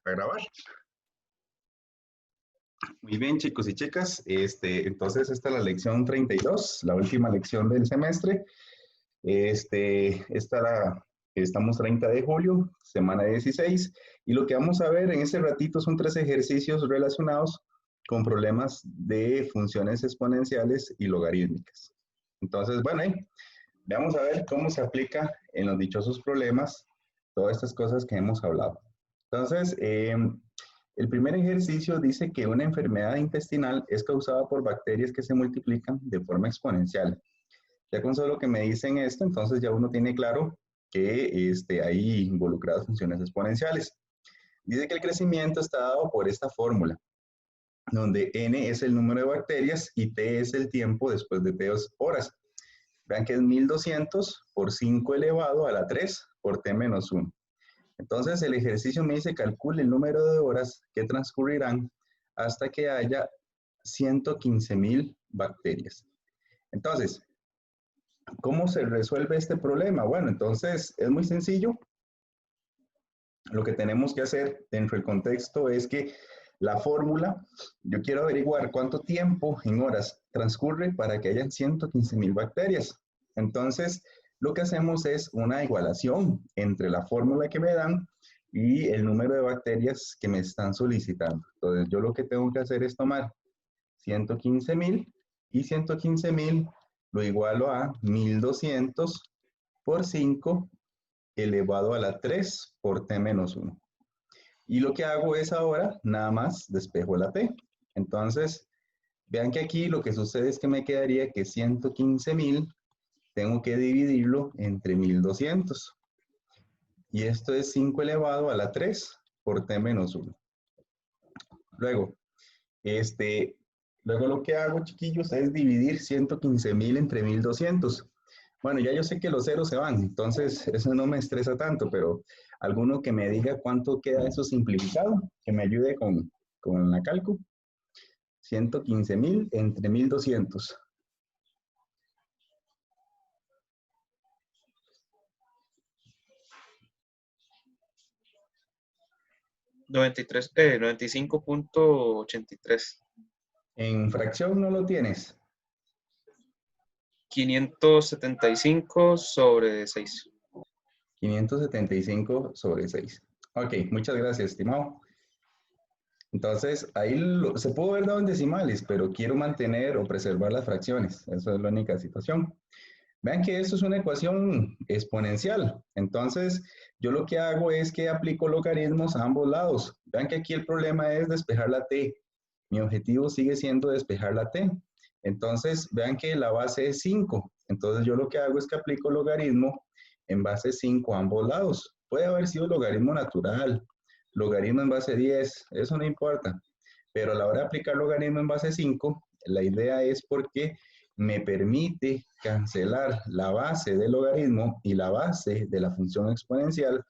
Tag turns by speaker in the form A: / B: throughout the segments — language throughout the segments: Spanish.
A: a grabar. Muy bien, chicos y chicas. Entonces, esta es la lección 32, la última lección del semestre. Estamos 30 de julio, semana 16, y lo que vamos a ver en este ratito son 3 ejercicios relacionados con problemas de funciones exponenciales y logarítmicas. Entonces, bueno, vamos a ver cómo se aplica en los dichosos problemas todas estas cosas que hemos hablado. Entonces, el primer ejercicio dice que una enfermedad intestinal es causada por bacterias que se multiplican de forma exponencial. Ya con solo que me dicen esto, entonces ya uno tiene claro que hay involucradas funciones exponenciales. Dice que el crecimiento está dado por esta fórmula, donde n es el número de bacterias y t es el tiempo después de t horas. Vean que es 1200 por 5 elevado a la 3 por t menos 1. Entonces, el ejercicio me dice calcule el número de horas que transcurrirán hasta que haya 115,000 bacterias. Entonces, ¿cómo se resuelve este problema? Bueno, entonces es muy sencillo. Lo que tenemos que hacer dentro del contexto es que la fórmula, yo quiero averiguar cuánto tiempo en horas transcurre para que hayan 115,000 bacterias. Entonces, lo que hacemos es una igualación entre la fórmula que me dan y el número de bacterias que me están solicitando. Entonces, yo lo que tengo que hacer es tomar 115,000 y 115,000 lo igualo a 1200 por 5 elevado a la 3 por t menos 1. Y lo que hago es ahora, nada más, despejo la t. Entonces, vean que aquí lo que sucede es que me quedaría que 115,000 tengo que dividirlo entre 1200. Y esto es 5 elevado a la 3 por t menos 1. Luego, luego lo que hago, chiquillos, es dividir 115,000 entre 1200. Bueno, ya yo sé que los ceros se van, entonces eso no me estresa tanto, pero alguno que me diga cuánto queda eso simplificado, que me ayude con la calco. 115,000 entre 1200.
B: $95.83.
A: En fracción no lo tienes.
B: 575 sobre 6.
A: 575 sobre 6. Ok, muchas gracias, estimado. Entonces, ahí se pudo haber dado en decimales, pero quiero mantener o preservar las fracciones. Esa es la única situación. Vean que esto es una ecuación exponencial. Entonces, yo lo que hago es que aplico logaritmos a ambos lados. Vean que aquí el problema es despejar la t. Mi objetivo sigue siendo despejar la t. Entonces, vean que la base es 5. Entonces, yo lo que hago es que aplico logaritmo en base 5 a ambos lados. Puede haber sido logaritmo natural, logaritmo en base 10, eso no importa. Pero a la hora de aplicar logaritmo en base 5, la idea es porque me permite cancelar la base del logaritmo y la base de la función exponencial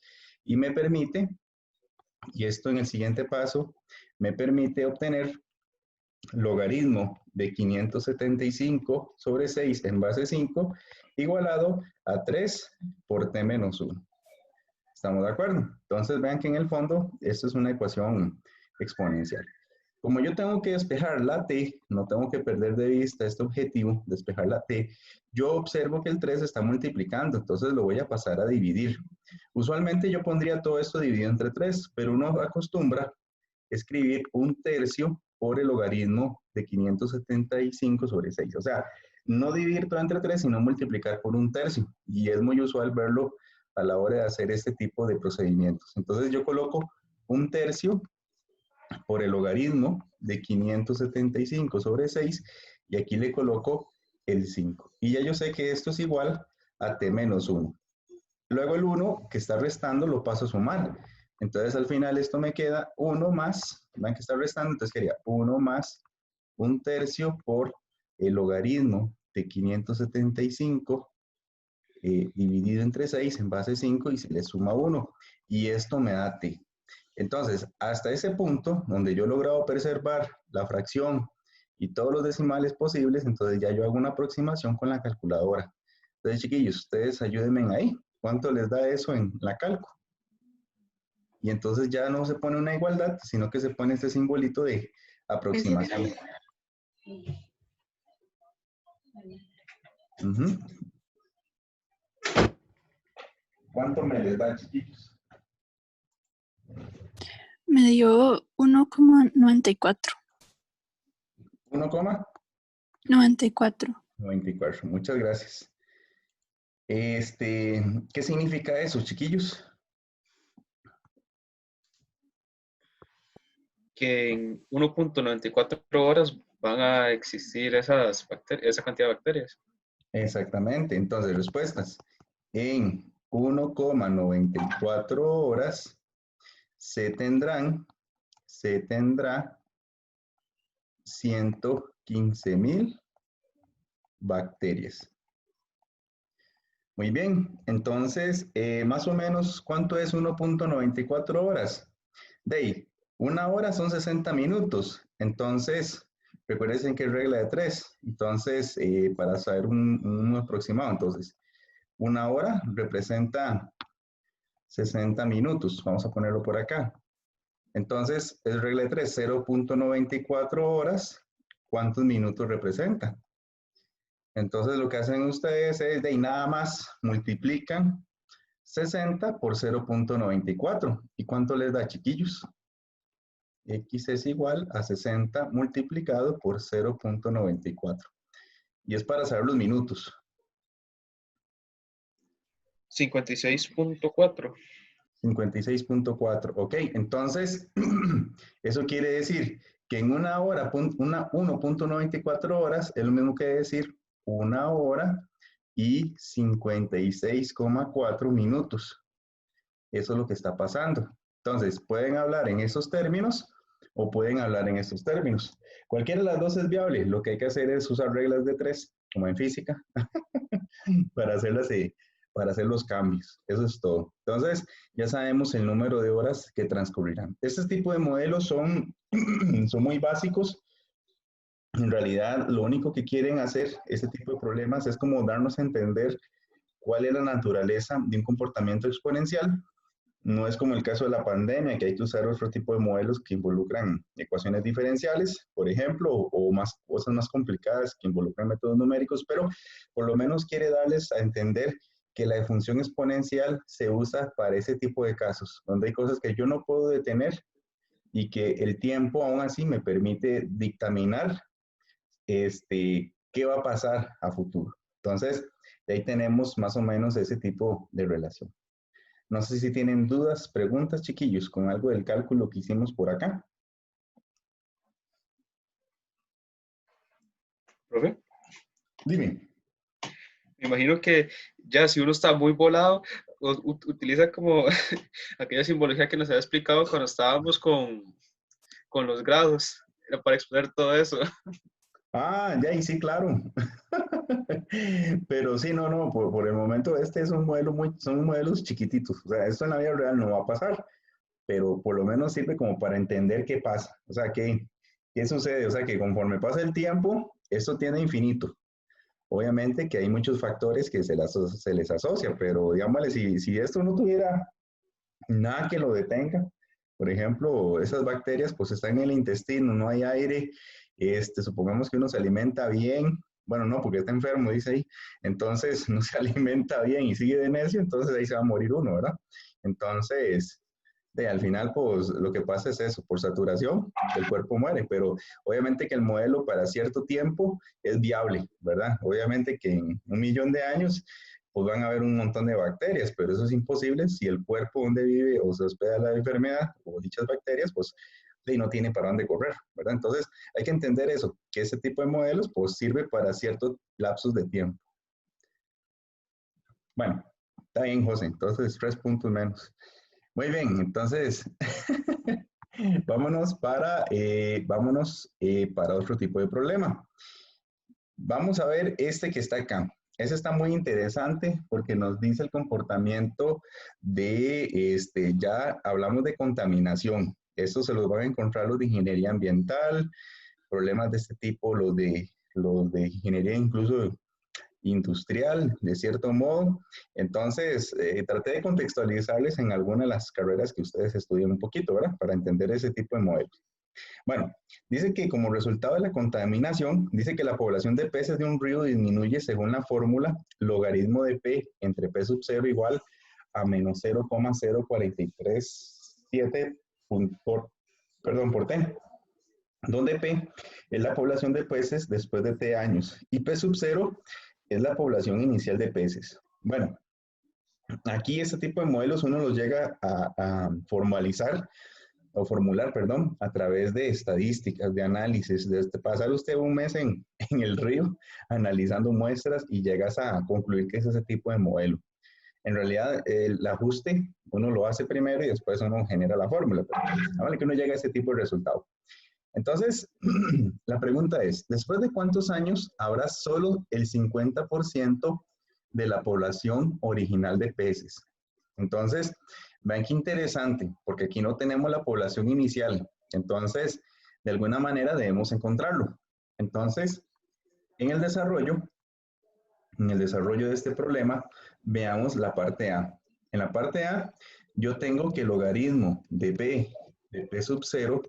A: y me permite, y esto en el siguiente paso, me permite obtener logaritmo de 575 sobre 6 en base 5 igualado a 3 por t menos 1. ¿Estamos de acuerdo? Entonces vean que en el fondo esto es una ecuación exponencial. Como yo tengo que despejar la t, no tengo que perder de vista este objetivo, despejar la t, yo observo que el 3 está multiplicando, entonces lo voy a pasar a dividir. Usualmente yo pondría todo esto dividido entre 3, pero uno acostumbra escribir 1/3 por el logaritmo de 575 sobre 6. O sea, no dividir todo entre 3, sino multiplicar por 1/3. Y es muy usual verlo a la hora de hacer este tipo de procedimientos. Entonces yo coloco 1/3 por el logaritmo de 575 sobre 6 y aquí le coloco el 5. Y ya yo sé que esto es igual a t menos 1. Luego el 1 que está restando lo paso a sumar. Entonces al final esto me queda 1 más, ¿ven que está restando? Entonces quedaría 1 más 1/3 por el logaritmo de 575 dividido entre 6 en base 5 y se le suma 1. Y esto me da t. Entonces, hasta ese punto, donde yo he logrado preservar la fracción y todos los decimales posibles, entonces ya yo hago una aproximación con la calculadora. Entonces, chiquillos, ustedes ayúdenme ahí. ¿Cuánto les da eso en la calco? y entonces ya no se pone una igualdad, sino que se pone este simbolito de aproximación. Ujú. ¿Cuánto me les da, chiquitos?
C: Me dio 1,94.
A: 1,94.
C: 94.
A: Muchas gracias. ¿Qué significa eso, chiquillos?
B: Que en 1.94 horas van a existir esa cantidad de bacterias.
A: Exactamente. Entonces, respuestas. En 1,94 horas se tendrá 115,000 bacterias. Muy bien, entonces, más o menos, ¿cuánto es 1,94 horas? De ahí, una hora son 60 minutos, entonces, recuerden que es regla de 3, entonces, para saber un aproximado, entonces, una hora representa 60 minutos, vamos a ponerlo por acá. Entonces, es regla de 3, 0,94 horas, ¿cuántos minutos representa? Entonces, lo que hacen ustedes es de ahí nada más multiplican 60 por 0,94. ¿Y cuánto les da, chiquillos? X es igual a 60 multiplicado por 0,94. Y es para saber los minutos.
B: 56.4.
A: 56,4. Ok, entonces, eso quiere decir que en una hora, 1,94 horas es lo mismo que decir una hora y 56,4 minutos. Eso es lo que está pasando. Entonces, pueden hablar en esos términos o pueden hablar en estos términos. Cualquiera de las dos es viable. Lo que hay que hacer es usar reglas de 3, como en física, para hacer los cambios. Eso es todo. Entonces, ya sabemos el número de horas que transcurrirán. Este tipo de modelos son muy básicos. En realidad, lo único que quieren hacer este tipo de problemas es como darnos a entender cuál es la naturaleza de un comportamiento exponencial. No es como el caso de la pandemia, que hay que usar otro tipo de modelos que involucran ecuaciones diferenciales, por ejemplo, o más cosas más complicadas que involucran métodos numéricos, pero por lo menos quiere darles a entender que la función exponencial se usa para ese tipo de casos, donde hay cosas que yo no puedo detener y que el tiempo aún así me permite dictaminar qué va a pasar a futuro. Entonces, de ahí tenemos más o menos ese tipo de relación. No sé si tienen dudas, preguntas, chiquillos, con algo del cálculo que hicimos por acá.
B: ¿Profe?
A: Dime.
B: Me imagino que ya si uno está muy volado, utiliza como aquella simbología que nos había explicado cuando estábamos con los grados, era para exponer todo eso.
A: Ah, ya, y sí, claro. Pero sí, no, por el momento este es un modelo son modelos chiquititos. O sea, esto en la vida real no va a pasar, pero por lo menos sirve como para entender qué pasa. O sea, qué sucede. O sea, que conforme pasa el tiempo, esto tiene infinito. Obviamente que hay muchos factores que se les asocia, pero digámosle, si esto no tuviera nada que lo detenga, por ejemplo, esas bacterias pues están en el intestino, no hay aire, supongamos que uno se alimenta bien, bueno, no, porque está enfermo, dice ahí, entonces no se alimenta bien y sigue de necio, entonces ahí se va a morir uno, ¿verdad? Entonces, al final, pues lo que pasa es eso, por saturación, el cuerpo muere, pero obviamente que el modelo para cierto tiempo es viable, ¿verdad? Obviamente que en 1 millón de años, pues van a haber un montón de bacterias, pero eso es imposible si el cuerpo donde vive o se hospeda la enfermedad o dichas bacterias, pues no tiene para dónde correr, ¿verdad? Entonces, hay que entender eso, que ese tipo de modelos, pues sirve para ciertos lapsos de tiempo. Bueno, está bien, José, entonces 3 puntos menos. Muy bien, entonces vámonos para otro tipo de problema. Vamos a ver este que está acá. Ese está muy interesante porque nos dice el comportamiento ya hablamos de contaminación. Esto se los van a encontrar los de ingeniería ambiental, problemas de este tipo, los de ingeniería incluso industrial, de cierto modo. Entonces, traté de contextualizarles en algunas de las carreras que ustedes estudian un poquito, ¿verdad? Para entender ese tipo de modelos. Bueno, dice que como resultado de la contaminación, dice que la población de peces de un río disminuye según la fórmula logaritmo de P entre P sub 0 igual a menos 0,0437 por T, donde P es la población de peces después de T años y P sub 0 es la población inicial de peces. Bueno, aquí este tipo de modelos uno los llega a formalizar o formular, perdón, a través de estadísticas, de análisis, de pasar usted un mes en el río analizando muestras y llegas a concluir que es ese tipo de modelo. En realidad, el ajuste uno lo hace primero y después uno genera la fórmula, pero vale que uno llega a ese tipo de resultado. Entonces, la pregunta es, ¿después de cuántos años habrá solo el 50% de la población original de peces? Entonces, vean qué interesante, porque aquí no tenemos la población inicial. Entonces, de alguna manera debemos encontrarlo. Entonces, en el desarrollo de este problema, veamos la parte A. En la parte A, yo tengo que el logaritmo de P sub 0,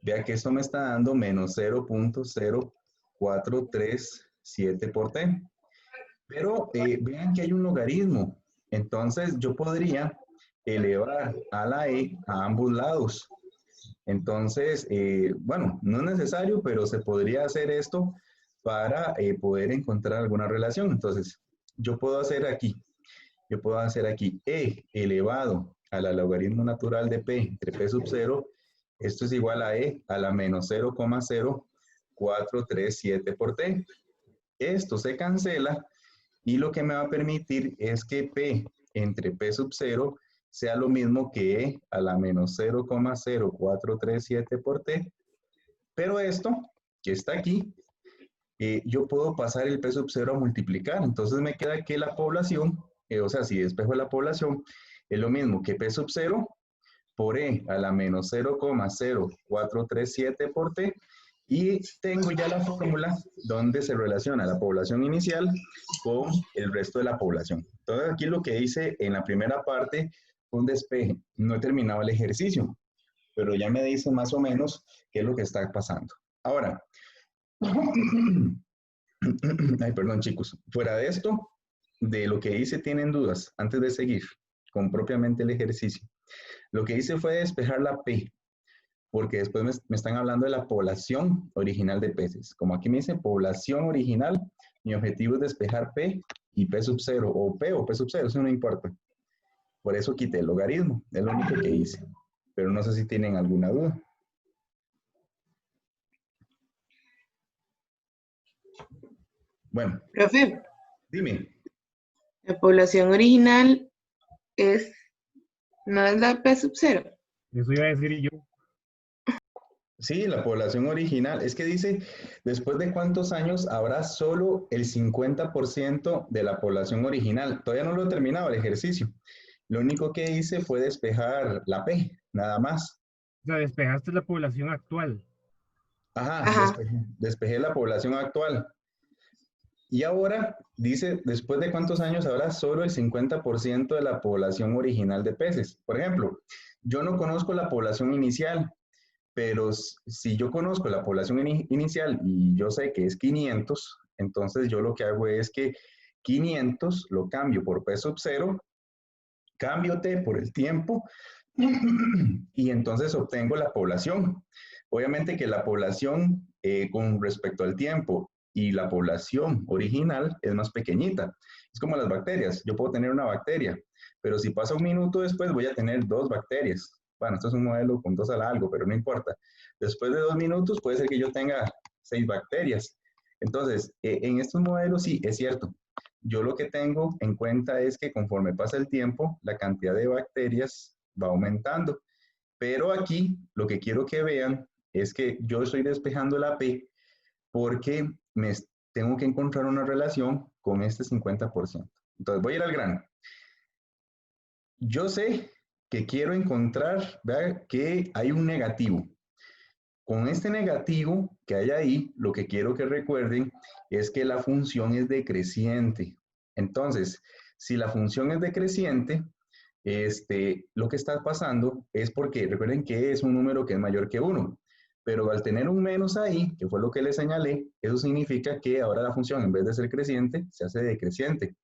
A: vea que esto me está dando menos 0,0437 por T. Pero vean que hay un logaritmo. Entonces, yo podría elevar a la E a ambos lados. Entonces, bueno, no es necesario, pero se podría hacer esto para poder encontrar alguna relación. Entonces, yo puedo hacer aquí E elevado a la logaritmo natural de P entre P sub 0, esto es igual a E a la menos 0,0437 por T. Esto se cancela y lo que me va a permitir es que P entre P sub 0 sea lo mismo que E a la menos 0,0437 por T. Pero esto, que está aquí, yo puedo pasar el P sub 0 a multiplicar. Entonces me queda que la población, o sea, si despejo la población, es lo mismo que P sub 0 por E a la menos 0,0437 por T. Y tengo ya la fórmula donde se relaciona la población inicial con el resto de la población. Entonces aquí lo que hice en la primera parte fue un despeje. No he terminado el ejercicio, pero ya me dice más o menos qué es lo que está pasando. Ahora, ay, perdón chicos, fuera de esto, de lo que hice, ¿tienen dudas antes de seguir con propiamente el ejercicio? Lo que hice fue despejar la P, porque después me están hablando de la población original de peces. Como aquí me dice población original, mi objetivo es despejar P y P sub 0, o P sub 0, eso no importa. Por eso quité el logaritmo, es lo único que hice. Pero no sé si tienen alguna duda. Bueno.
D: Profe,
A: Dime.
D: la población original no es la P sub 0.
E: Eso iba a decir yo.
A: Sí, la población original. Es que dice, después de cuántos años habrá solo el 50% de la población original. Todavía no lo he terminado el ejercicio. Lo único que hice fue despejar la P, nada más.
E: O sea, despejaste la población actual.
A: Ajá. Despejé la población actual. Y ahora dice, después de cuántos años habrá solo el 50% de la población original de peces. Por ejemplo, yo no conozco la población inicial, pero si yo conozco la población inicial y yo sé que es 500, entonces yo lo que hago es que 500 lo cambio por P sub 0, cambio T por el tiempo y entonces obtengo la población. Obviamente que la población con respecto al tiempo y la población original es más pequeñita. Es como las bacterias. Yo puedo tener una bacteria, pero si pasa un minuto después voy a tener 2 bacterias. Bueno, esto es un modelo con 2 al algo, pero no importa. Después de 2 minutos puede ser que yo tenga 6 bacterias. Entonces, en estos modelos sí, es cierto. Yo lo que tengo en cuenta es que conforme pasa el tiempo, la cantidad de bacterias va aumentando. Pero aquí lo que quiero que vean es que yo estoy despejando la P porque tengo que encontrar una relación con este 50%. Entonces voy a ir al grano. Yo sé que quiero encontrar, ¿verdad?, que hay un negativo. Con este negativo que hay ahí, lo que quiero que recuerden es que la función es decreciente. Entonces, si la función es decreciente, lo que está pasando es porque recuerden que es un número que es mayor que 1, pero al tener un menos ahí, que fue lo que les señalé, eso significa que ahora la función en vez de ser creciente, se hace decreciente.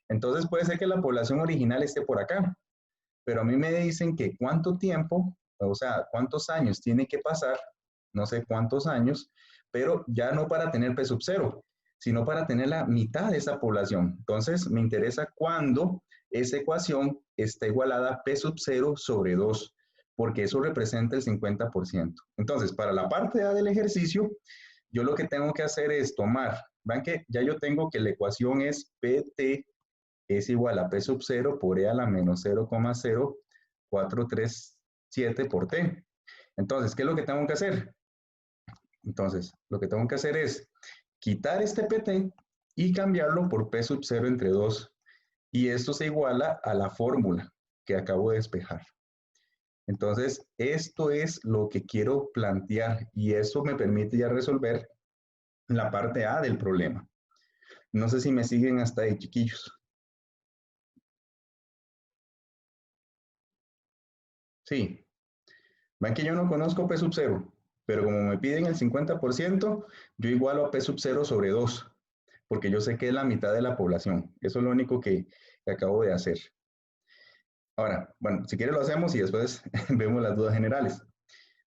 A: Entonces puede ser que la población original esté por acá, pero a mí me dicen que cuánto tiempo, o sea, cuántos años tiene que pasar, no sé cuántos años, pero ya no para tener P sub 0, sino para tener la mitad de esa población. Entonces, me interesa cuándo esa ecuación está igualada a P sub 0 sobre 2, porque eso representa el 50%. Entonces, para la parte A del ejercicio, yo lo que tengo que hacer es tomar, vean que ya yo tengo que la ecuación es PT es igual a P sub 0 por E a la menos 0,0437 por T. Entonces, ¿qué es lo que tengo que hacer? Entonces, lo que tengo que hacer es quitar este PT y cambiarlo por P sub 0 entre 2. Y esto se iguala a la fórmula que acabo de despejar. Entonces, esto es lo que quiero plantear y eso me permite ya resolver la parte A del problema. No sé si me siguen hasta ahí, chiquillos. Sí. Ven que yo no conozco P sub 0, pero como me piden el 50%, yo igualo a P sub 0 sobre 2, porque yo sé que es la mitad de la población. Eso es lo único que acabo de hacer. Ahora, bueno, si quiere lo hacemos y después vemos las dudas generales.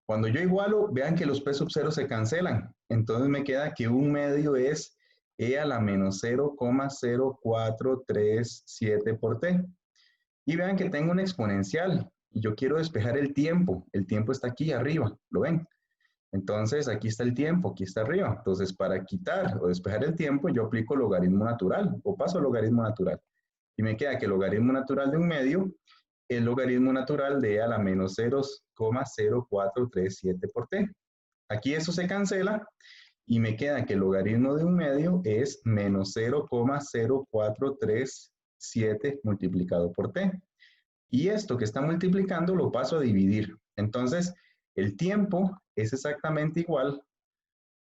A: Cuando yo igualo, vean que los P sub 0 se cancelan. Entonces me queda que un medio es E a la menos 0,0437 por T. Y vean que tengo una exponencial y yo quiero despejar el tiempo. El tiempo está aquí arriba, ¿lo ven? Entonces, aquí está el tiempo, aquí está arriba. Entonces, para quitar o despejar el tiempo, yo aplico logaritmo natural o paso a logaritmo natural. Y me queda que el logaritmo natural de un medio es logaritmo natural de E a la menos 0,0437 por T. Aquí eso se cancela y me queda que el logaritmo de un medio es menos 0,0437 multiplicado por T. Y esto que está multiplicando lo paso a dividir. Entonces, el tiempo es exactamente igual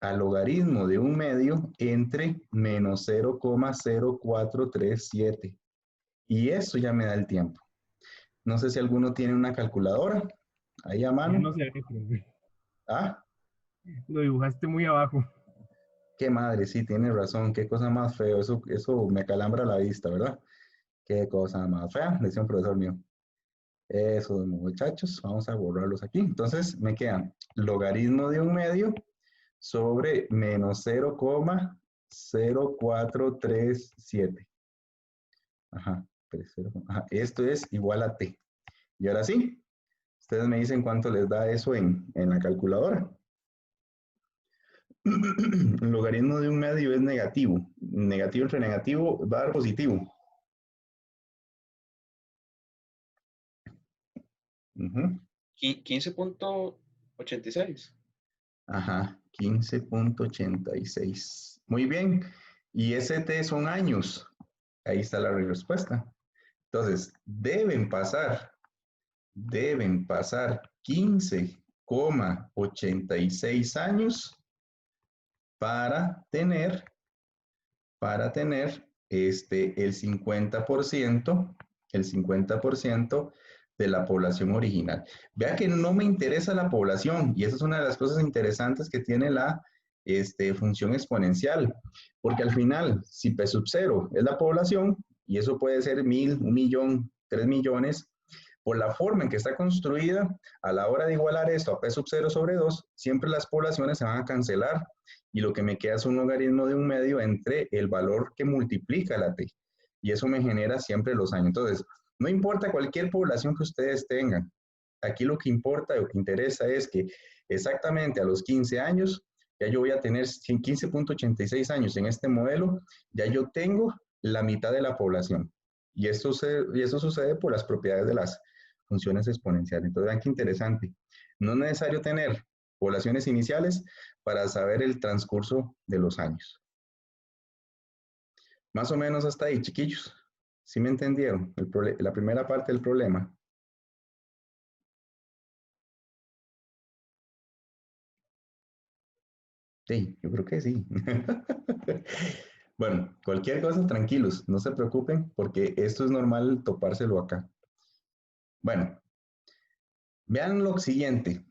A: al logaritmo de un medio entre menos 0,0437. Y eso ya me da el tiempo. No sé si alguno tiene una calculadora ahí a
E: Ya
A: mano.
E: no sé, profe.
A: Ah,
E: Lo dibujaste muy abajo.
A: qué madre, sí, tiene razón. Qué cosa más feo. Eso me calambra la vista, ¿verdad? Qué cosa más fea, decía un profesor mío. Esos muchachos, vamos a borrarlos aquí. Entonces me queda logaritmo de un medio sobre menos 0,0437. Ajá, 30, ajá, esto es igual a t. Y ahora sí, ustedes me dicen cuánto les da eso en la calculadora. El logaritmo de un medio es negativo. Negativo entre negativo va a dar positivo. Uh-huh.
B: 15.86.
A: Ajá, 15,86. Muy bien. Y ese t son años. Ahí está la respuesta. Entonces, deben pasar 15,86 años para tener el 50% de la población original. Vea que no me interesa la población y esa es una de las cosas interesantes que tiene la función exponencial, porque al final, si P sub 0 es la población, y eso puede ser 1.000, 1.000.000, 3 millones, por la forma en que está construida, a la hora de igualar esto a P sub 0 sobre 2, siempre las poblaciones se van a cancelar y lo que me queda es un logaritmo de un medio entre el valor que multiplica la t. Y eso me genera siempre los años. Entonces, no importa cualquier población que ustedes tengan, aquí lo que importa, lo que interesa es que exactamente a los 15 años, ya yo voy a tener 15,86 años en este modelo, ya yo tengo la mitad de la población. Y eso sucede por las propiedades de las funciones exponenciales. Entonces, vean qué interesante. No es necesario tener poblaciones iniciales para saber el transcurso de los años. Más o menos hasta ahí, chiquillos. ¿Sí me entendieron? La primera parte del problema. Sí, yo creo que sí. Bueno, cualquier cosa, tranquilos, no se preocupen, porque esto es normal topárselo acá. Bueno, vean lo siguiente.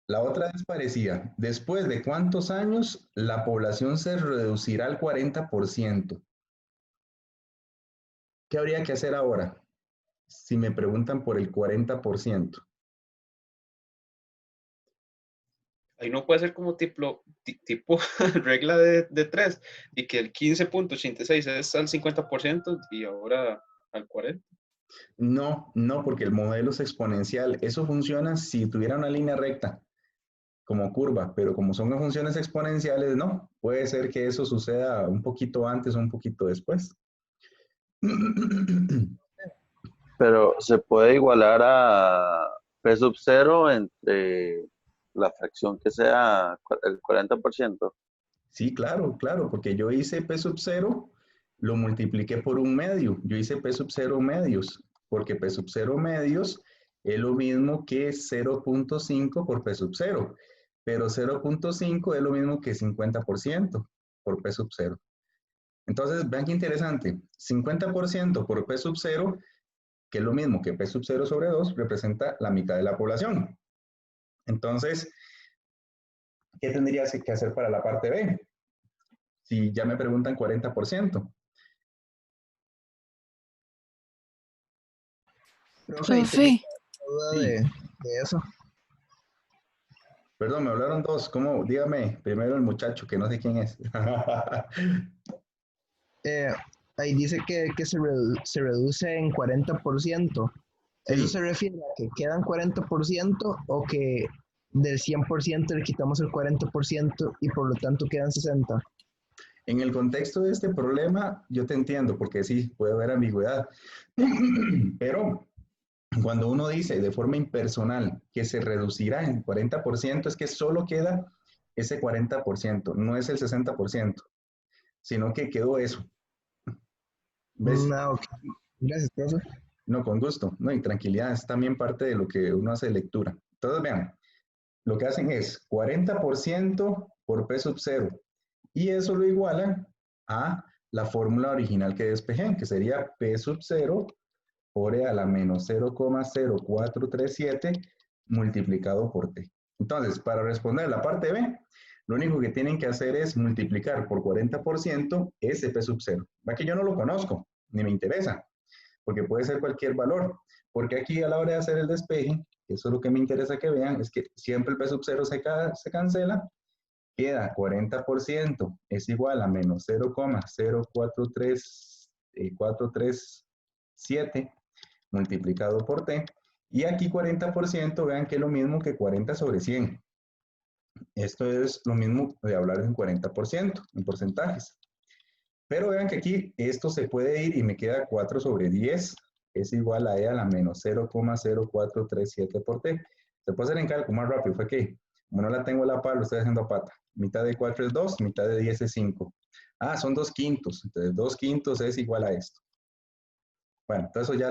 A: La otra es parecida. ¿Después de cuántos años la población se reducirá al 40%? ¿Qué habría que hacer ahora? Si me preguntan por el 40%.
B: Ahí no puede ser como tipo regla de 3 y que el 15,86 es al 50% y ahora al 40%.
A: No, no, porque el modelo es exponencial. Eso funciona si tuviera una línea recta, como curva, pero como son funciones exponenciales, no. Puede ser que eso suceda un poquito antes o un poquito después.
F: Pero se puede igualar a P sub 0 entre la fracción que sea el 40%.
A: Sí, claro, claro, porque yo hice P sub 0, lo multipliqué por un medio. Yo hice P sub 0 medios, porque P sub 0 medios es lo mismo que 0.5 por P sub 0, pero 0.5 es lo mismo que 50% por P sub 0. Entonces, vean qué interesante, 50% por P sub 0, que es lo mismo que P sub 0 sobre 2, representa la mitad de la población. Entonces, ¿qué tendría que hacer para la parte B? Si ya me preguntan 40%.
G: Profe, y tengo
C: Profe,
G: una duda
A: Sí,
G: de eso.
A: perdón, me hablaron dos. ¿Cómo? Dígame, primero el muchacho, que no sé quién es.
G: Eh, Ahí dice que se reduce en 40%. ¿Eso
A: Sí,
G: se refiere a que quedan 40% o que del 100% le quitamos el 40% y por lo tanto quedan 60?
A: en el contexto de este problema, yo te entiendo, porque sí, puede haber ambigüedad. Pero cuando uno dice de forma impersonal que se reducirá en 40%, es que solo queda ese 40%, no es el 60%, sino que quedó eso. ¿Ves?
G: No, ok. Gracias, profe.
A: No, con gusto. No, y tranquilidad es también parte de lo que uno hace lectura. Entonces, vean, lo que hacen es 40% por P sub 0 y eso lo igualan a la fórmula original que despejé, que sería P sub 0 por E a la menos 0,0437 multiplicado por T. Entonces, para responder la parte B, lo único que tienen que hacer es multiplicar por 40% ese P sub 0. Va que yo no lo conozco, ni me interesa, porque puede ser cualquier valor. Porque aquí a la hora de hacer el despeje, eso es lo que me interesa que vean, es que siempre el P sub 0 se cancela, queda 40% es igual a menos 0,043437 multiplicado por t. Y aquí 40%, vean que es lo mismo que 40 sobre 100. Esto es lo mismo de hablar en 40%, en porcentajes. Pero vean que aquí esto se puede ir y me queda 4 sobre 10 es igual a E a la menos 0,0437 por T. Se puede hacer en cálculo más rápido, fue que, como no la tengo a la par, lo estoy haciendo a pata. Mitad de 4 es 2, mitad de 10 es 5. Ah, son 2 quintos, entonces 2 quintos es igual a esto. Bueno, entonces eso ya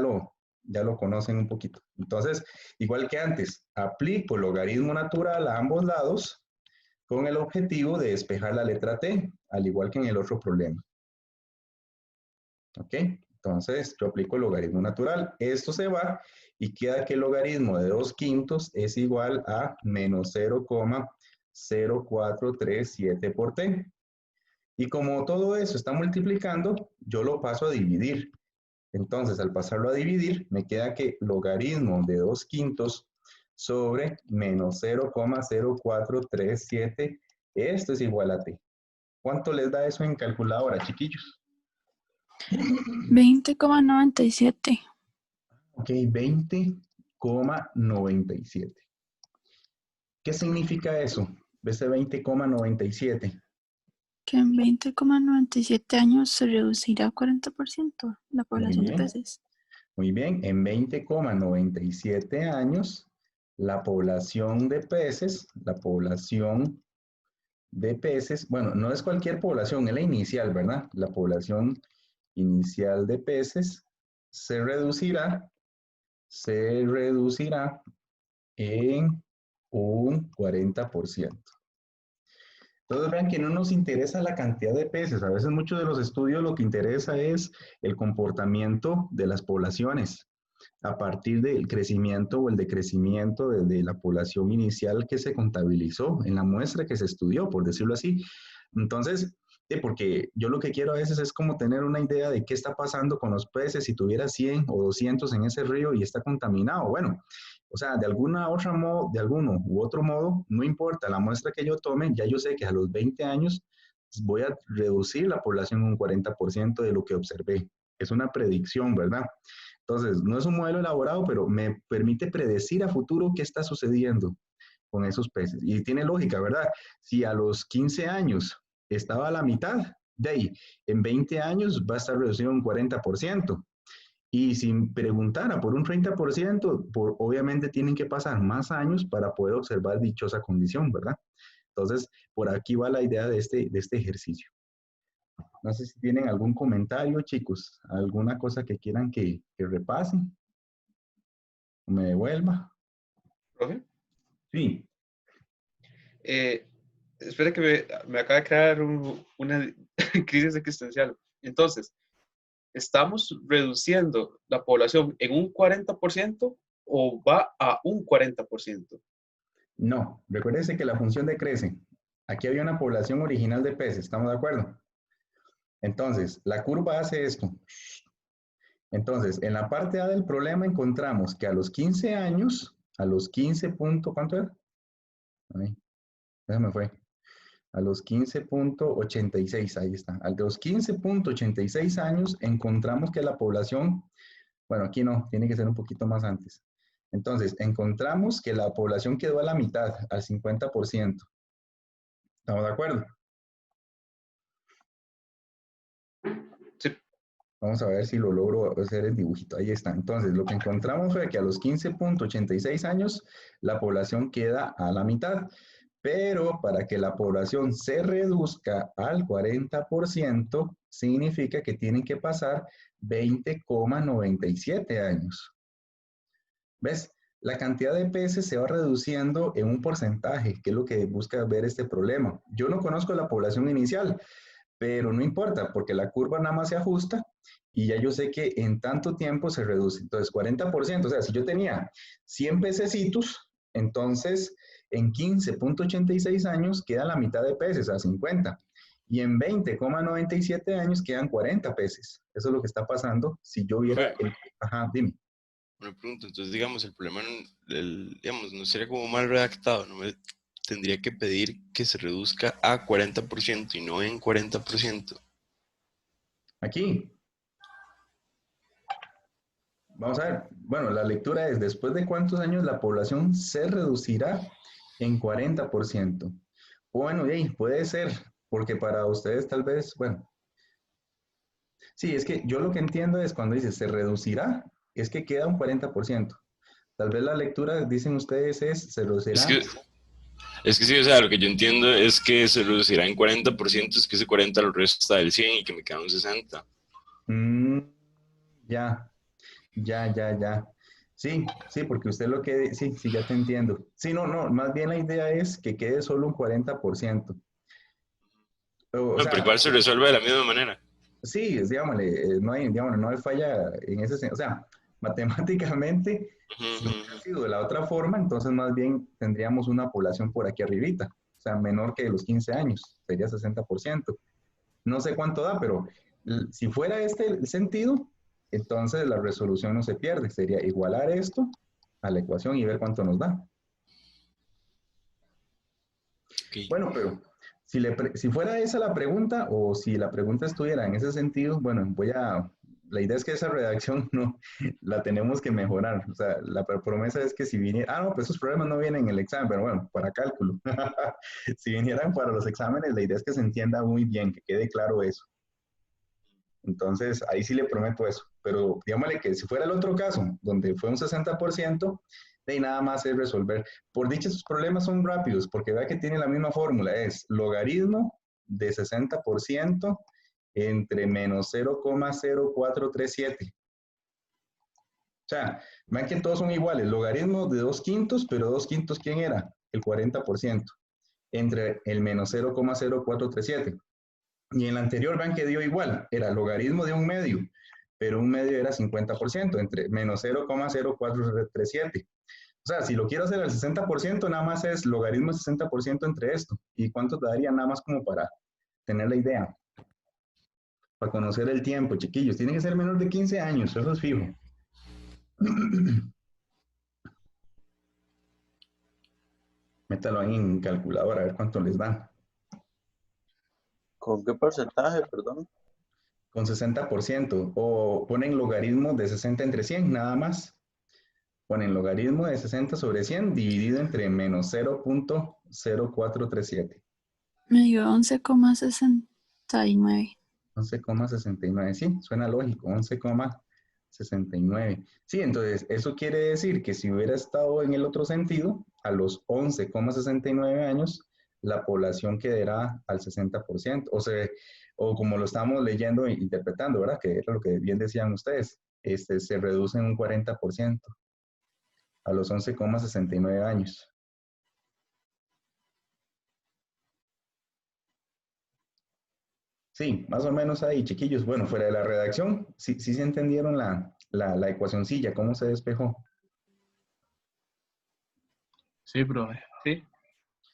A: lo conocen un poquito. Entonces, igual que antes, aplico logaritmo natural a ambos lados con el objetivo de despejar la letra T, al igual que en el otro problema. ¿Ok? Entonces, yo aplico el logaritmo natural. Esto se va y queda que el logaritmo de 2 quintos es igual a menos 0,0437 por t. Y como todo eso está multiplicando, yo lo paso a dividir. Entonces, al pasarlo a dividir, me queda que logaritmo de 2 quintos sobre menos 0,0437, esto es igual a t. ¿Cuánto les da eso en calculadora, chiquillos?
C: 20,97.
A: Ok, 20,97. ¿Qué significa eso? Ese 20,97.
C: Que en 20,97 años se reducirá 40% la
A: Muy
C: población de
A: bien,
C: peces.
A: muy bien. En 20,97 años, la población de peces, bueno, no es cualquier población, es la inicial, ¿verdad? La población inicial de peces se reducirá en un 40%. Entonces vean que no nos interesa la cantidad de peces. A veces muchos de los estudios lo que interesa es el comportamiento de las poblaciones a partir del crecimiento o el decrecimiento de la población inicial que se contabilizó en la muestra que se estudió, por decirlo así. Entonces, porque yo lo que quiero a veces es como tener una idea de qué está pasando con los peces si tuviera 100 o 200 en ese río y está contaminado. Bueno, o sea, de alguna otra modo, de alguno u otro modo, no importa la muestra que yo tome, ya yo sé que a los 20 años voy a reducir la población un 40% de lo que observé. Es una predicción, ¿verdad? Entonces, no es un modelo elaborado, pero me permite predecir a futuro qué está sucediendo con esos peces. Y tiene lógica, ¿verdad? Si a los 15 años estaba a la mitad, de ahí, en 20 años va a estar reducido un 40%. Y si preguntara por un 30%, obviamente tienen que pasar más años para poder observar dichosa condición, ¿verdad? Entonces, por aquí va la idea de este ejercicio. No sé si tienen algún comentario, chicos, alguna cosa que quieran que repasen o me devuelva.
B: ¿Profe?
A: Sí.
B: Espera que me acaba de crear una crisis existencial. Entonces, ¿estamos reduciendo la población en un 40% o va a un 40%?
A: No, recuérdense que la función decrece. Aquí había una población original de peces, ¿estamos de acuerdo? Entonces, la curva hace esto. Entonces, en la parte A del problema encontramos que a los 15 años, a los 15 punto, ¿cuánto era? Ay, ya me fue. A los 15.86, ahí está. A los 15.86 años encontramos que la población, bueno, aquí no, tiene que ser un poquito más antes. Entonces, encontramos que la población quedó a la mitad, al 50%. ¿Estamos de acuerdo?
B: Sí.
A: Vamos a ver si lo logro hacer el dibujito. Ahí está. Entonces, lo que encontramos fue que a los 15.86 años, la población queda a la mitad. Pero para que la población se reduzca al 40%, significa que tienen que pasar 20,97 años. ¿Ves? La cantidad de peces se va reduciendo en un porcentaje, que es lo que busca ver este problema. Yo no conozco la población inicial, pero no importa, porque la curva nada más se ajusta y ya yo sé que en tanto tiempo se reduce. Entonces, 40%, o sea, si yo tenía 100 pececitos, entonces en 15.86 años queda la mitad de peces, a 50. Y en 20,97 años quedan 40 peces. Eso es lo que está pasando si yo viera el... Ajá, dime.
H: Una pregunta, entonces digamos, el problema, digamos, no sería como mal redactado, no me tendría que pedir que se reduzca a 40% y no en 40%.
A: Aquí. Vamos a ver. Bueno, la lectura es, ¿después de cuántos años la población se reducirá en 40%? Bueno, y puede ser, porque para ustedes tal vez, bueno. Sí, es que yo lo que entiendo es cuando dice se reducirá, es que queda un 40%. Tal vez la lectura, dicen ustedes, se reducirá.
H: Es que sí, o sea, lo que yo entiendo es que se reducirá en 40%, es que ese 40 lo resta del 100 y que me queda un 60.
A: Ya. Sí, porque usted lo que, sí, ya te entiendo. Sí, no, más bien la idea es que quede solo un 40%. O sea,
H: pero igual se resuelve de la misma manera.
A: Sí, digámosle, no hay falla en ese sentido. O sea, matemáticamente, si hubiera sido de la otra forma, entonces más bien tendríamos una población por aquí arribita. O sea, menor que los 15 años, sería 60%. No sé cuánto da, pero si fuera este el sentido, entonces la resolución no se pierde. Sería igualar esto a la ecuación y ver cuánto nos da. Okay. Bueno, pero si fuera esa la pregunta, o si la pregunta estuviera en ese sentido, bueno, la idea es que esa redacción no la tenemos que mejorar. O sea, la promesa es que si viniera, no, pues esos problemas no vienen en el examen, pero bueno, para cálculo. Si vinieran para los exámenes, la idea es que se entienda muy bien, que quede claro eso. Entonces, ahí sí le prometo eso. Pero digámosle que si fuera el otro caso, donde fue un 60%, de nada más es resolver. Por dicho, esos problemas son rápidos, porque vea que tiene la misma fórmula, es logaritmo de 60% entre menos 0,0437. O sea, vean que todos son iguales, logaritmo de 2/5, pero 2/5, ¿quién era? El 40%. entre el menos 0,0437. Y en la anterior, vean que dio igual, era logaritmo de un medio, pero un medio era 50%, entre menos 0,0437. O sea, si lo quiero hacer al 60%, nada más es logaritmo 60% entre esto. ¿Y cuánto te daría nada más como para tener la idea? Para conocer el tiempo, chiquillos. Tiene que ser menor de 15 años, eso es fijo. Métalo ahí en calculadora, a ver cuánto les da.
F: ¿Con qué porcentaje, perdón?
A: Con 60%. O ponen logaritmo de 60 entre 100, nada más. Ponen logaritmo de 60 sobre 100 dividido entre menos 0,0437.
C: Me dio 11,69.
A: 11,69, sí, suena lógico, 11,69. Sí, entonces eso quiere decir que si hubiera estado en el otro sentido, a los 11,69 años, la población quedará al 60%, o como lo estamos leyendo e interpretando, ¿verdad? Que era lo que bien decían ustedes, se reduce en un 40% a los 11,69 años. Sí, más o menos ahí, chiquillos. Bueno, fuera de la redacción, sí se entendieron la ecuacioncilla, cómo se despejó.
B: Sí, profe. Sí.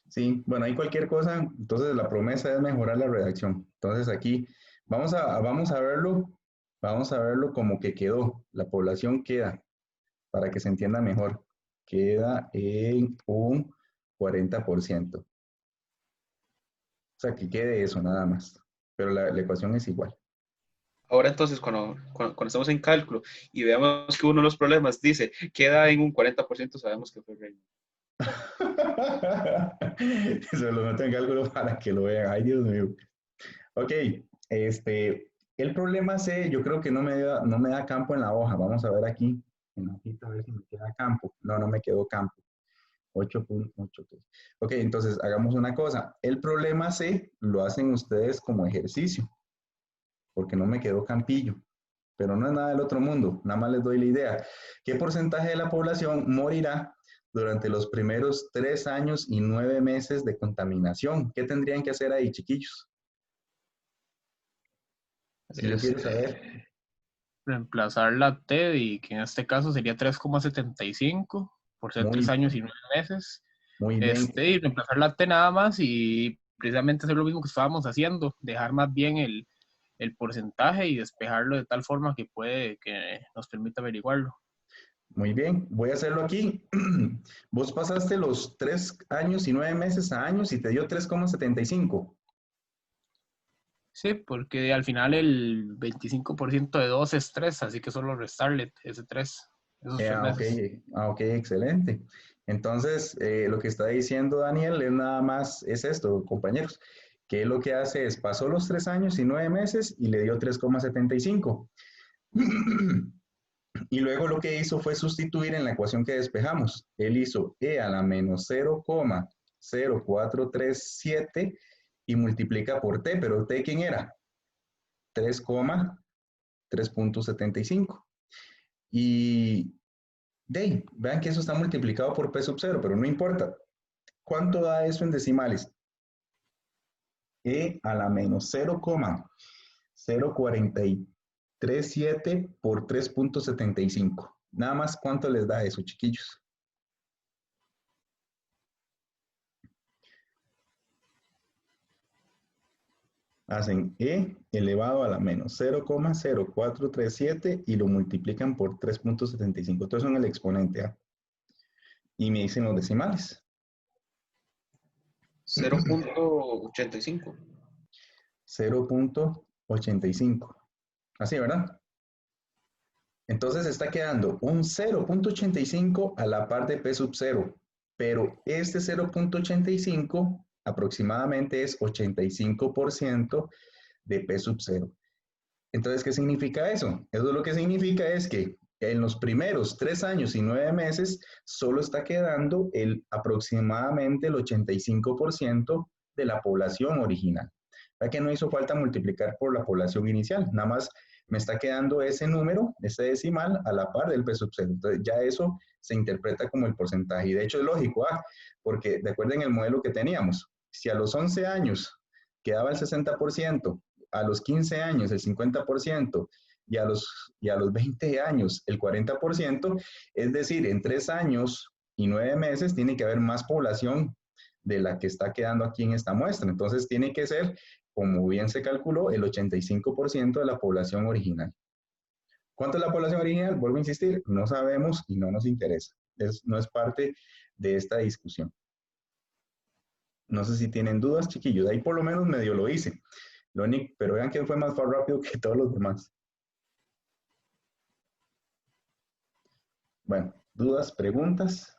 A: Sí, bueno, ahí cualquier cosa, entonces la promesa es mejorar la redacción. Entonces aquí vamos a verlo como que quedó, la población queda, para que se entienda mejor, queda en un 40%. O sea, que quede eso nada más, pero la ecuación es igual.
B: Ahora entonces, cuando estamos en cálculo y veamos que uno de los problemas dice queda en un 40%, sabemos que fue Rey.
A: Se lo meto en cálculo para que lo vean. Ay, Dios mío. Ok, el problema C, yo creo que no me da campo en la hoja. Vamos a ver aquí, en la hojita, a ver si me queda campo. No me quedó campo. 8.83. Ok, entonces hagamos una cosa. El problema C lo hacen ustedes como ejercicio, porque no me quedó campillo. Pero no es nada del otro mundo, nada más les doy la idea. ¿Qué porcentaje de la población morirá durante los primeros 3 años y 9 meses de contaminación? ¿Qué tendrían que hacer ahí, chiquillos? Si yo quiero saber.
I: Reemplazar la T, y que en este caso sería 3,75 por ser 3 años y 9 meses.
A: Muy bien.
I: Y reemplazar la T nada más y precisamente hacer lo mismo que estábamos haciendo, dejar más bien el porcentaje y despejarlo de tal forma que nos permita averiguarlo.
A: Muy bien, voy a hacerlo aquí. Vos pasaste los 3 años y 9 meses a años y te dio 3,75.
I: Sí, porque al final el 25% de 2 es 3, así que solo restarle ese 3.
A: Ok, excelente. Entonces, lo que está diciendo Daniel es esto, compañeros, que lo que hace es, pasó los 3 años y 9 meses y le dio 3,75. Y luego lo que hizo fue sustituir en la ecuación que despejamos. Él hizo e a la menos 0,0437 y multiplica por t, pero t, ¿quién era? 3,3.75. Y vean que eso está multiplicado por p sub 0, pero no importa. ¿Cuánto da eso en decimales? E a la menos 0,0437 por 3.75. Nada más, ¿cuánto les da eso, chiquillos? Hacen e elevado a la menos 0,0437 y lo multiplican por 3.75. Entonces son el exponente A. Y me dicen los decimales.
B: 0.85.
A: 0.85. Así, ¿verdad? Entonces está quedando un 0.85 a la par de P sub 0. Pero este 0.85 aproximadamente es 85% de P sub 0. Entonces, ¿qué significa eso? Eso lo que significa es que en los primeros 3 años y 9 meses solo está quedando aproximadamente el 85% de la población original. ¿Verdad que no hizo falta multiplicar por la población inicial? Nada más me está quedando ese número, ese decimal, a la par del P sub 0. Entonces, ya eso se interpreta como el porcentaje. Y de hecho es lógico, porque recuerden el modelo que teníamos. si a los 11 años quedaba el 60%, a los 15 años el 50% y a los 20 años el 40%, es decir, en 3 años y 9 meses tiene que haber más población de la que está quedando aquí en esta muestra. Entonces tiene que ser, como bien se calculó, el 85% de la población original. ¿Cuánto es la población original? Vuelvo a insistir, no sabemos y no nos interesa. No es parte de esta discusión. No sé si tienen dudas, chiquillos. Ahí por lo menos medio lo hice. Pero vean que fue más rápido que todos los demás. Bueno, ¿dudas, preguntas?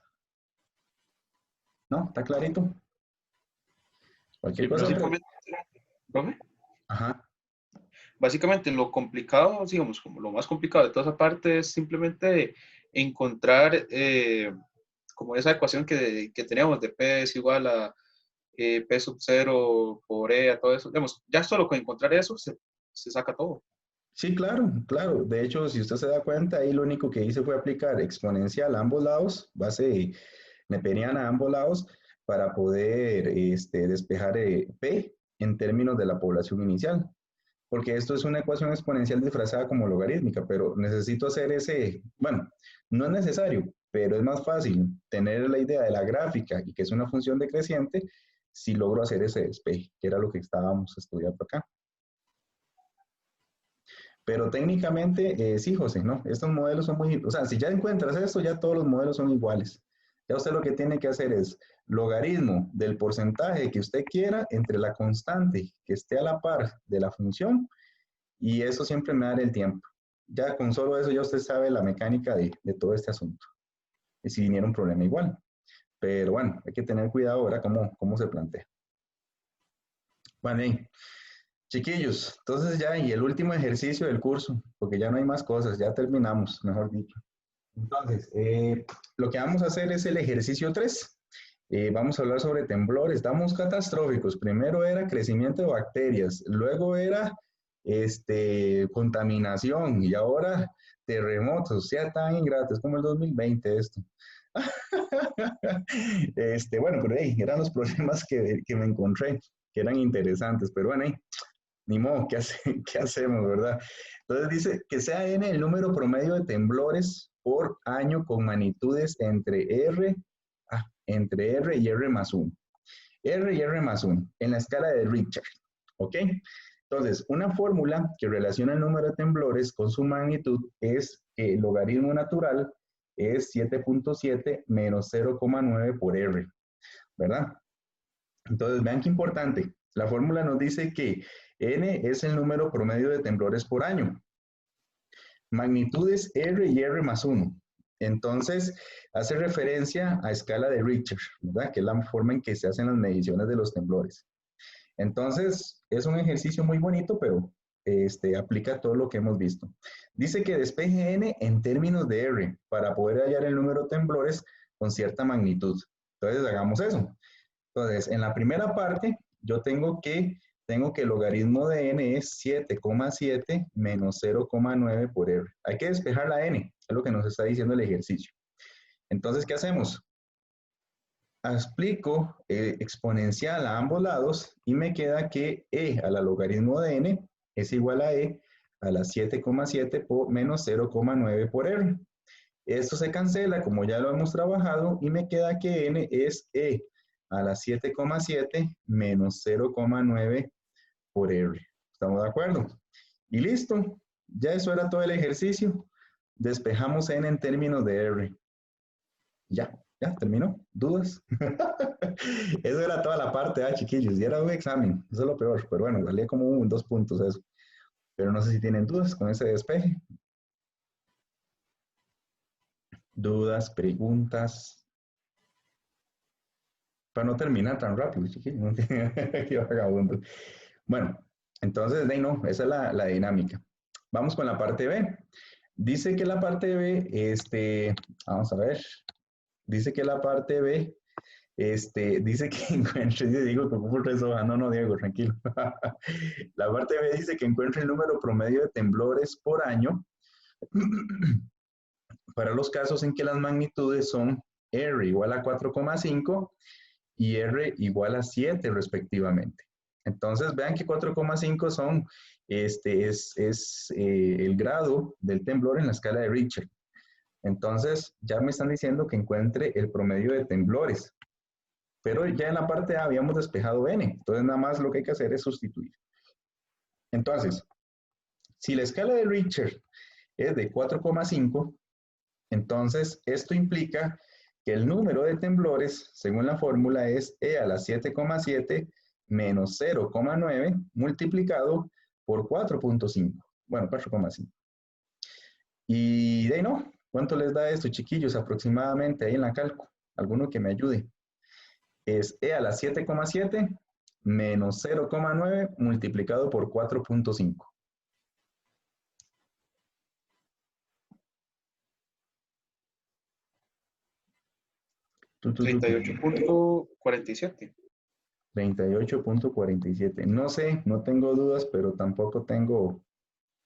A: ¿No? ¿Está clarito? Cualquier cosa.
B: Básicamente, ¿profe?
A: Ajá.
B: Básicamente lo complicado, digamos, como lo más complicado de toda esa parte es simplemente encontrar como esa ecuación que teníamos de P es igual a P sub 0 por E, a todo eso. Digamos, ya solo con encontrar eso se saca todo.
A: Sí, claro, claro. De hecho, si usted se da cuenta, ahí lo único que hice fue aplicar exponencial a ambos lados, base neperiana a ambos lados, para poder despejar P en términos de la población inicial. Porque esto es una ecuación exponencial disfrazada como logarítmica, pero necesito hacer bueno, no es necesario, pero es más fácil tener la idea de la gráfica y que es una función decreciente si logro hacer ese despeje, que era lo que estábamos estudiando acá. Pero técnicamente, sí, José, ¿no? Estos modelos son muy, o sea, si ya encuentras esto, ya todos los modelos son iguales. Ya usted lo que tiene que hacer es logaritmo del porcentaje que usted quiera entre la constante que esté a la par de la función, y eso siempre me da el tiempo. Ya con solo eso ya usted sabe la mecánica de todo este asunto. Y si viniera un problema igual. Pero bueno, hay que tener cuidado ahora cómo se plantea. Bueno, chiquillos, entonces ya, y el último ejercicio del curso, porque ya no hay más cosas, ya terminamos, mejor dicho. Entonces, lo que vamos a hacer es el ejercicio 3. Vamos a hablar sobre temblores, estamos catastróficos. Primero era crecimiento de bacterias, luego era contaminación y ahora terremotos. Ya tan ingrato, es como el 2020 esto. Bueno, pero eran los problemas que me encontré, que eran interesantes, pero bueno, ni modo, ¿qué hacemos, verdad? Entonces dice que sea n el número promedio de temblores por año con magnitudes entre R y R más 1. R y R más 1 en la escala de Richter, ¿ok? Entonces, una fórmula que relaciona el número de temblores con su magnitud es que el logaritmo natural es 7.7 menos 0,9 por R, ¿verdad? Entonces, vean qué importante. La fórmula nos dice que N es el número promedio de temblores por año. Magnitudes R y R más 1. Entonces, hace referencia a escala de Richter, ¿verdad? Que es la forma en que se hacen las mediciones de los temblores. Entonces, es un ejercicio muy bonito, pero aplica todo lo que hemos visto. Dice que despeje N en términos de R para poder hallar el número de temblores con cierta magnitud. Entonces, hagamos eso. Entonces, en la primera parte, yo tengo que el logaritmo de N es 7,7 menos 0,9 por R. Hay que despejar la N, es lo que nos está diciendo el ejercicio. Entonces, ¿qué hacemos? Aplico exponencial a ambos lados y me queda que E a la logaritmo de N es igual a E a la 7,7 menos 0,9 por R. Esto se cancela como ya lo hemos trabajado y me queda que N es E a la 7,7 menos 0,9 por R. ¿Estamos de acuerdo? Y listo. Ya eso era todo el ejercicio. Despejamos N en términos de R. Ya terminó. ¿Dudas? Eso era toda la parte, chiquillos. Y era un examen. Eso es lo peor. Pero bueno, valía como 2 puntos eso. Pero no sé si tienen dudas con ese despeje. Dudas, preguntas. Para no terminar tan rápido, chiquillos. Qué vagabundo. Bueno, entonces, esa es la dinámica. Vamos con la parte B. Dice que la parte B, vamos a ver. Dice que la parte B, dice que encuentre, digo, no, Diego, tranquilo. La parte B dice que encuentre el número promedio de temblores por año para los casos en que las magnitudes son R igual a 4,5 y R igual a 7 respectivamente. Entonces, vean que 4,5 son, es el grado del temblor en la escala de Richter. Entonces, ya me están diciendo que encuentre el promedio de temblores. Pero ya en la parte A habíamos despejado N. Entonces, nada más lo que hay que hacer es sustituir. Entonces, si la escala de Richter es de 4,5, entonces esto implica que el número de temblores, según la fórmula, es E a la 7,7 menos 0,9 multiplicado por 4,5. Bueno, 4,5. Y de ahí no, ¿cuánto les da esto, chiquillos, aproximadamente ahí en la calco? Alguno que me ayude. Es E a la 7,7 menos 0,9 multiplicado por 4,5.
B: $38.47.
A: 38,47. No sé, no tengo dudas, pero tampoco tengo...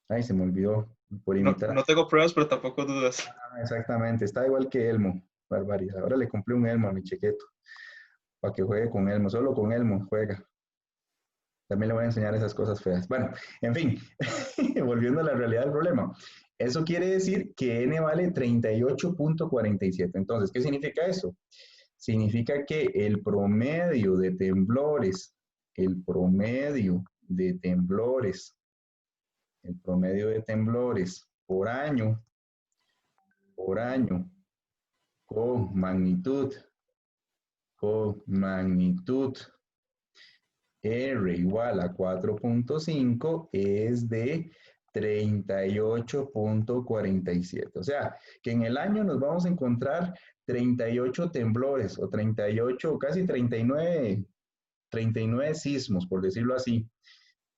A: Ay, se me olvidó por imitar.
B: No tengo pruebas, pero tampoco dudas.
A: Ah, exactamente, está igual que Elmo. Barbaridad. Ahora le compré un Elmo a mi chiquito para que juegue con Elmo. Solo con Elmo juega. También le voy a enseñar esas cosas feas. Bueno, en fin, volviendo a la realidad del problema. Eso quiere decir que N vale 38,47. Entonces, ¿qué significa eso? Significa que el promedio de temblores por año, con magnitud R igual a 4,5 es de 38,47. O sea, que en el año nos vamos a encontrar 38 temblores, o 38, o casi 39 sismos, por decirlo así,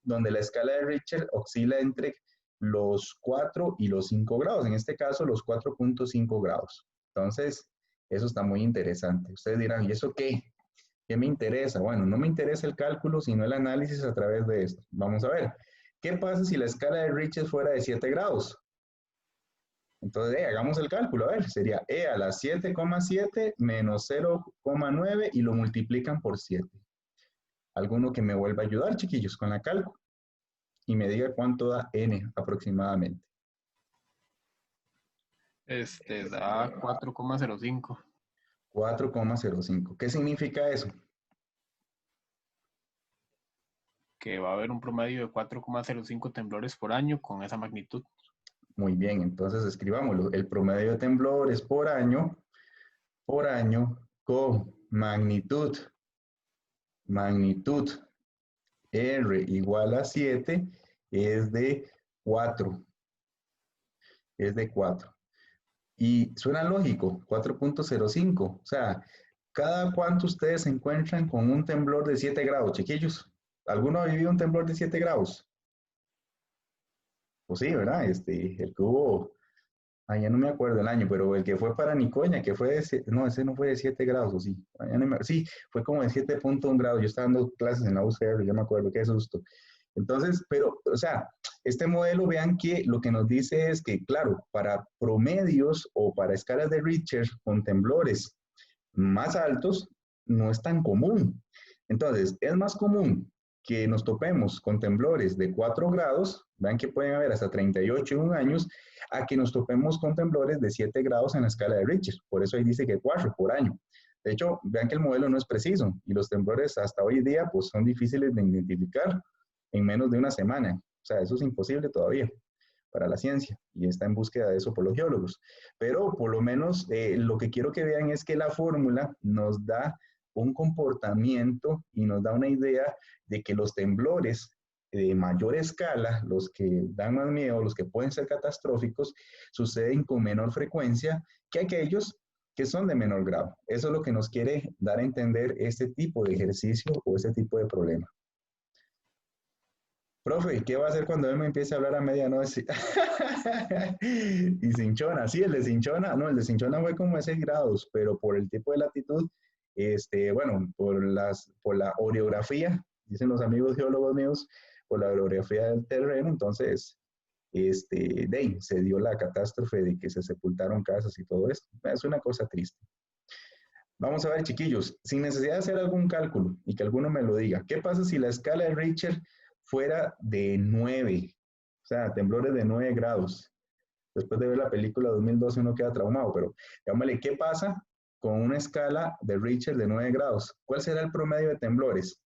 A: donde la escala de Richter oscila entre los 4 y los 5 grados, en este caso los 4,5 grados. Entonces, eso está muy interesante. Ustedes dirán, ¿y eso qué? ¿Qué me interesa? Bueno, no me interesa el cálculo, sino el análisis a través de esto. Vamos a ver. ¿Qué pasa si la escala de Richter fuera de 7 grados? Entonces, hagamos el cálculo. A ver, sería E a la 7,7 menos 0,9 y lo multiplican por 7. ¿Alguno que me vuelva a ayudar, chiquillos, con la cálculo? Y me diga cuánto da N aproximadamente.
I: Da 4,05.
A: 4,05. ¿Qué significa eso?
I: Que va a haber un promedio de 4,05 temblores por año con esa magnitud.
A: Muy bien, entonces escribámoslo. El promedio de temblores por año con magnitud R igual a 7 es de 4. Es de 4. Y suena lógico, 4,05. O sea, ¿cada cuánto ustedes se encuentran con un temblor de 7 grados, chiquillos? ¿Alguno ha vivido un temblor de 7 grados? Pues sí, ¿verdad? El que hubo, ya no me acuerdo el año, pero el que fue para Nicoya, que fue no, ese no fue de 7 grados, ¿o sí? Sí, fue como de 7,1 grados. Yo estaba dando clases en la UCR, yo me acuerdo, qué susto. Entonces, pero, o sea, este modelo, vean que lo que nos dice es que, claro, para promedios o para escalas de Richter con temblores más altos, no es tan común. Entonces, es más común que nos topemos con temblores de 4 grados, vean que pueden haber hasta 38 en un año, a que nos topemos con temblores de 7 grados en la escala de Richter. Por eso ahí dice que 4 por año. De hecho, vean que el modelo no es preciso y los temblores hasta hoy día pues son difíciles de identificar en menos de una semana. O sea, eso es imposible todavía para la ciencia y está en búsqueda de eso por los geólogos. Pero por lo menos lo que quiero que vean es que la fórmula nos da un comportamiento y nos da una idea de que los temblores de mayor escala, los que dan más miedo, los que pueden ser catastróficos, suceden con menor frecuencia que aquellos que son de menor grado. Eso es lo que nos quiere dar a entender este tipo de ejercicio o este tipo de problema. Profe, ¿qué va a hacer cuando él me empiece a hablar a medianoche? Y Cinchona, sí, el de Cinchona, no, el de Cinchona fue como de 6 grados, pero por el tipo de latitud, bueno, por la orografía, dicen los amigos geólogos míos, por la orografía del terreno, entonces, se dio la catástrofe de que se sepultaron casas y todo esto. Es una cosa triste. Vamos a ver, chiquillos, sin necesidad de hacer algún cálculo y que alguno me lo diga, ¿qué pasa si la escala de Richter fuera de 9? O sea, temblores de 9 grados. Después de ver la película 2012 uno queda traumado, pero dígame, ¿qué pasa con una escala de Richter de 9 grados? ¿Cuál será el promedio de temblores?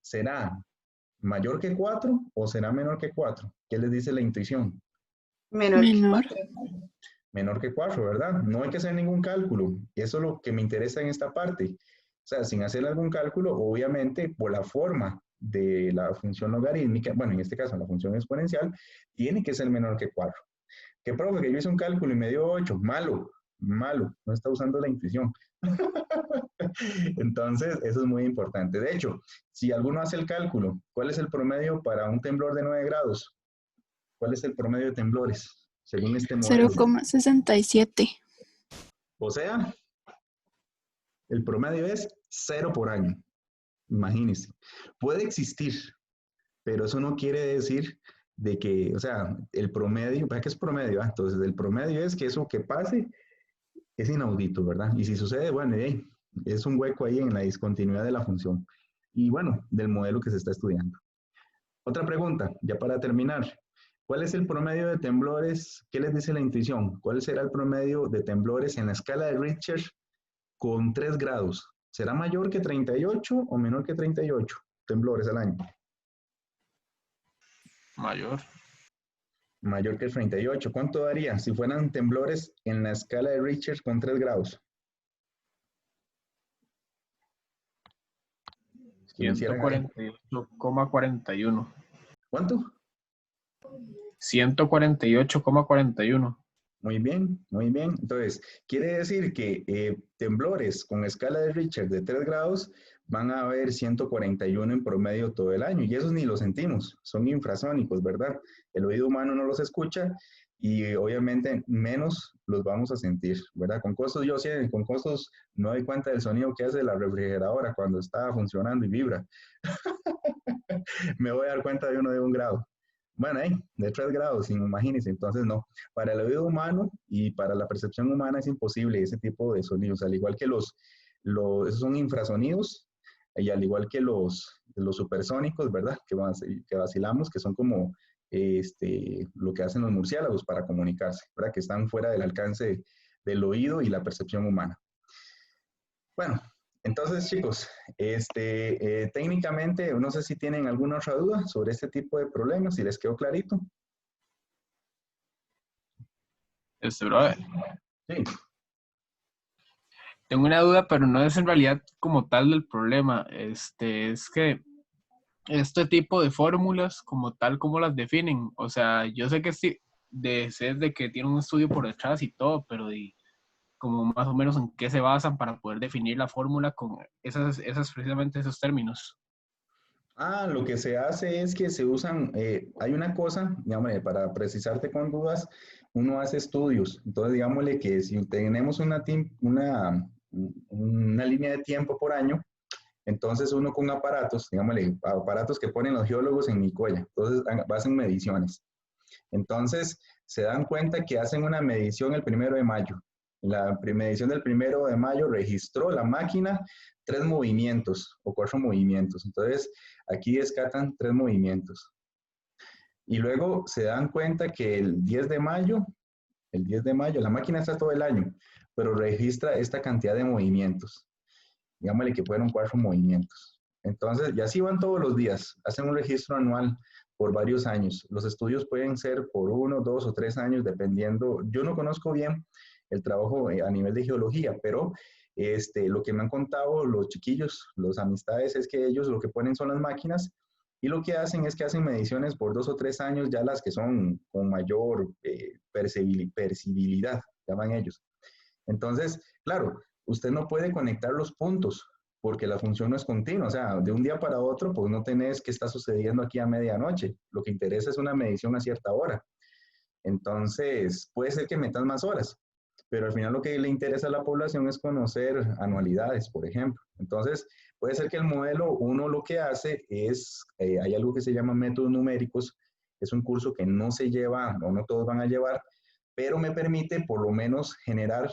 A: ¿Será mayor que 4 o será menor que 4? ¿Qué les dice la intuición?
D: Menor que
C: Menor.
D: 4.
A: Menor que 4, ¿verdad? No hay que hacer ningún cálculo. Eso es lo que me interesa en esta parte. O sea, sin hacer algún cálculo, obviamente, por la forma de la función logarítmica, bueno, en este caso la función exponencial, tiene que ser menor que 4. ¿Qué profe? Que yo hice un cálculo y me dio 8. Malo, malo. No está usando la intuición. Entonces, eso es muy importante. De hecho, si alguno hace el cálculo, ¿cuál es el promedio para un temblor de 9 grados? ¿Cuál es el promedio de temblores según este modelo?
C: 0,67.
A: O sea, el promedio es 0 por año. Imagínense. Puede existir, pero eso no quiere decir de que, o sea, el promedio, ¿para qué es promedio? Entonces, el promedio es que eso que pase es inaudito, ¿verdad? Y si sucede, bueno, es un hueco ahí en la discontinuidad de la función. Y bueno, del modelo que se está estudiando. Otra pregunta, ya para terminar. ¿Cuál es el promedio de temblores? ¿Qué les dice la intuición? ¿Cuál será el promedio de temblores en la escala de Richter con 3 grados? ¿Será mayor que 38 o menor que 38 temblores al año?
I: Mayor.
A: Mayor que 38. ¿Cuánto daría si fueran temblores en la escala de Richter con 3 grados?
I: 148,41.
A: ¿Cuánto?
I: 148,41.
A: Muy bien, muy bien. Entonces, quiere decir que temblores con escala de Richter de 3 grados van a haber 141 en promedio todo el año. Y esos ni los sentimos, son infrasónicos, ¿verdad? El oído humano no los escucha y obviamente menos los vamos a sentir, ¿verdad? Con costos, yo sé, con costos no doy cuenta del sonido que hace la refrigeradora cuando está funcionando y vibra. Me voy a dar cuenta de uno de 1 grado. Bueno, de 3 grados, imagínense, entonces no. Para el oído humano y para la percepción humana es imposible ese tipo de sonidos, al igual que esos son infrasonidos, y al igual que los supersónicos, ¿verdad? Que vacilamos, que son como lo que hacen los murciélagos para comunicarse, ¿verdad? Que están fuera del alcance oído y la percepción humana. Bueno, entonces, chicos, técnicamente, no sé si tienen alguna otra duda sobre este tipo de problemas, si les quedó clarito.
I: Brother.
A: Sí.
I: Tengo una duda, pero no es en realidad como tal del problema. Es que este tipo de fórmulas, como tal, ¿cómo las definen? O sea, yo sé que sí, sé de que tiene un estudio por detrás y todo, pero como más o menos en qué se basan para poder definir la fórmula con precisamente esos términos.
A: Lo que se hace es que se usan, hay una cosa, digámosle, para precisarte con dudas, uno hace estudios. Entonces, digámosle que si tenemos una línea de tiempo por año, entonces uno con aparatos, digámosle, aparatos que ponen los geólogos en Nicoya, entonces hacen mediciones. Entonces, se dan cuenta que hacen una medición el 1 de mayo. La medición del 1 de mayo registró la máquina 3 movimientos o 4 movimientos. Entonces, aquí descartan 3 movimientos. Y luego se dan cuenta que el 10 de mayo, la máquina está todo el año, pero registra esta cantidad de movimientos. Digámosle que fueron 4 movimientos. Entonces, y así van todos los días. Hacen un registro anual por varios años. Los estudios pueden ser por 1, 2 o 3 años, dependiendo. Yo no conozco bien el trabajo a nivel de geología, pero lo que me han contado los chiquillos, los amistades, es que ellos lo que ponen son las máquinas y lo que hacen es que hacen mediciones por 2 o 3 años, ya las que son con mayor percibilidad, llaman ellos. Entonces, claro, usted no puede conectar los puntos porque la función no es continua, o sea, de un día para otro, pues no tenés qué está sucediendo aquí a medianoche. Lo que interesa es una medición a cierta hora. Entonces, puede ser que metas más horas, pero al final lo que le interesa a la población es conocer anualidades, por ejemplo. Entonces, puede ser que el modelo, uno lo que hace es, hay algo que se llama métodos numéricos, es un curso que no se lleva, o no todos van a llevar, pero me permite por lo menos generar